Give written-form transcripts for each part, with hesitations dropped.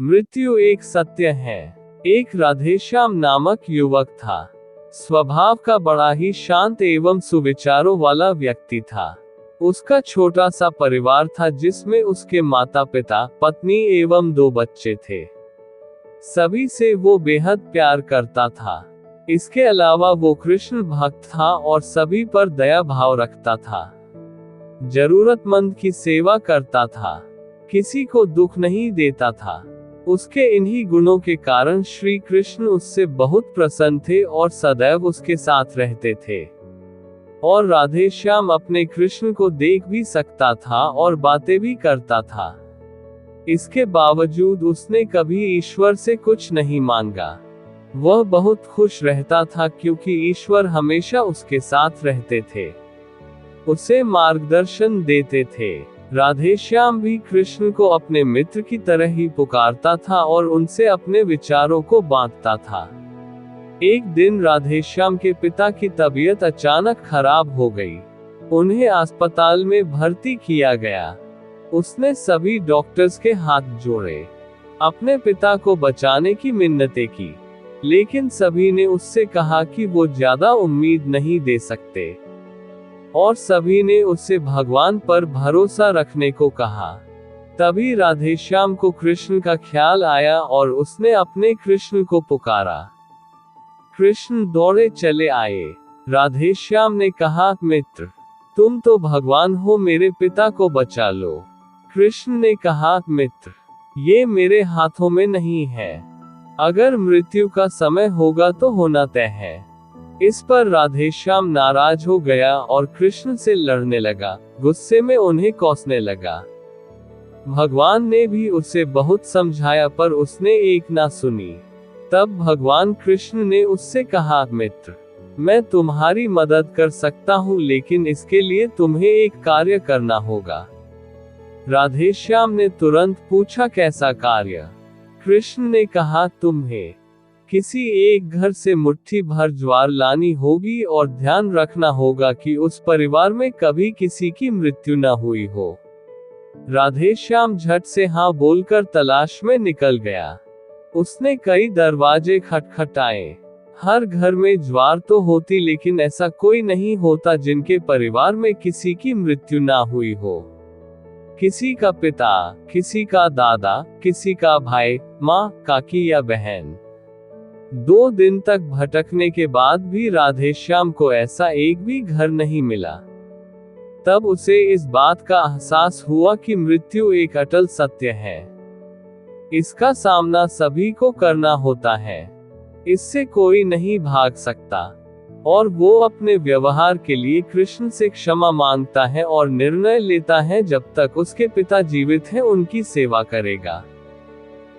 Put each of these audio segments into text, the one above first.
मृत्यु एक सत्य है। एक राधेश्याम नामक युवक था। स्वभाव का बड़ा ही शांत एवं सुविचारों वाला व्यक्ति था। उसका छोटा सा परिवार था जिसमें उसके माता पिता, पत्नी एवं 2 बच्चे थे। सभी से वो बेहद प्यार करता था। इसके अलावा वो कृष्ण भक्त था और सभी पर दया भाव रखता था। जरूरतमंद की सेवा करता था। किसी को दुख नहीं देता था। उसके इन्हीं गुणों के कारण श्री कृष्ण उससे बहुत प्रसन्न थे और सदैव उसके साथ रहते थे। और राधेश्याम अपने कृष्ण को देख भी सकता था और बातें भी करता था। इसके बावजूद उसने कभी ईश्वर से कुछ नहीं मांगा। वह बहुत खुश रहता था क्योंकि ईश्वर हमेशा उसके साथ रहते थे, उसे मार्गदर्शन देते थे। राधेश्याम भी कृष्ण को अपने मित्र की तरह ही पुकारता था और उनसे अपने विचारों को बांटता था। एक दिन राधेश्याम के पिता की तबीयत अचानक खराब हो गई। उन्हें अस्पताल में भर्ती किया गया। उसने सभी डॉक्टर्स के हाथ जोड़े, अपने पिता को बचाने की मिन्नतें की, लेकिन सभी ने उससे कहा कि वो ज्यादा उम्मीद नहीं दे सकते और सभी ने उससे भगवान पर भरोसा रखने को कहा। तभी राधेश्याम को कृष्ण का ख्याल आया और उसने अपने कृष्ण को पुकारा। कृष्ण दौड़े चले आए। राधेश्याम ने कहा, मित्र, तुम तो भगवान हो, मेरे पिता को बचा लो। कृष्ण ने कहा, मित्र, ये मेरे हाथों में नहीं है। अगर मृत्यु का समय होगा तो होना तय है। इस पर राधेश्याम नाराज हो गया और कृष्ण से लड़ने लगा, गुस्से में उन्हें कोसने लगा। भगवान ने भी उसे बहुत समझाया पर उसने एक ना सुनी। तब भगवान कृष्ण ने उससे कहा, मित्र, मैं तुम्हारी मदद कर सकता हूँ, लेकिन इसके लिए तुम्हें एक कार्य करना होगा। राधेश्याम ने तुरंत पूछा, कैसा कार्य? कृष्ण ने कहा, तुम्हें किसी एक घर से मुट्ठी भर ज्वार लानी होगी और ध्यान रखना होगा कि उस परिवार में कभी किसी की मृत्यु न हुई हो। राधेश्याम झट से हाँ बोलकर तलाश में निकल गया। उसने कई दरवाजे खटखटाए। हर घर में ज्वार तो होती, लेकिन ऐसा कोई नहीं होता जिनके परिवार में किसी की मृत्यु ना हुई हो। किसी का पिता, किसी का दादा, किसी का भाई, माँ, काकी या बहन। 2 दिन तक भटकने के बाद भी राधेश्याम को ऐसा एक भी घर नहीं मिला। तब उसे इस बात का एहसास हुआ कि मृत्यु एक अटल सत्य है। इसका सामना सभी को करना होता है। इससे कोई नहीं भाग सकता। और वो अपने व्यवहार के लिए कृष्ण से क्षमा मांगता है और निर्णय लेता है जब तक उसके पिता जीवित हैं उनकी सेवा करेगा।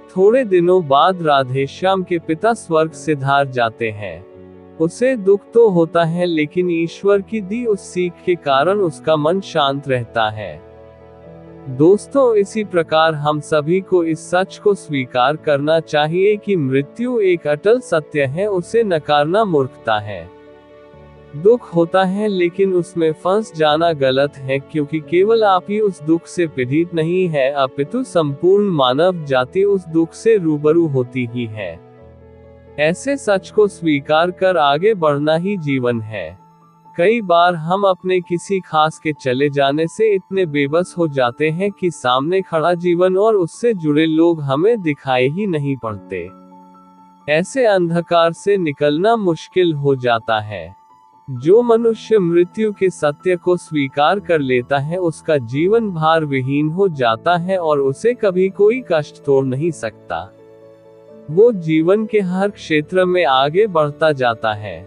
थोड़े दिनों बाद राधेश्याम के पिता स्वर्ग सिधार जाते हैं। उसे दुख तो होता है, लेकिन ईश्वर की दी उस सीख के कारण उसका मन शांत रहता है। दोस्तों, इसी प्रकार हम सभी को इस सच को स्वीकार करना चाहिए कि मृत्यु एक अटल सत्य है, उसे नकारना मूर्खता है। दुख होता है, लेकिन उसमें फंस जाना गलत है, क्योंकि केवल आप ही उस दुख से पीड़ित नहीं है, अपितु संपूर्ण मानव जाति उस दुख से रूबरू होती ही है। ऐसे सच को स्वीकार कर आगे बढ़ना ही जीवन है। कई बार हम अपने किसी खास के चले जाने से इतने बेबस हो जाते हैं कि सामने खड़ा जीवन और उससे जुड़े लोग हमें दिखाई ही नहीं पड़ते। ऐसे अंधकार से निकलना मुश्किल हो जाता है। जो मनुष्य मृत्यु के सत्य को स्वीकार कर लेता है, उसका जीवन भार विहीन हो जाता है और उसे कभी कोई कष्ट तोड़ नहीं सकता। वो जीवन के हर क्षेत्र में आगे बढ़ता जाता है।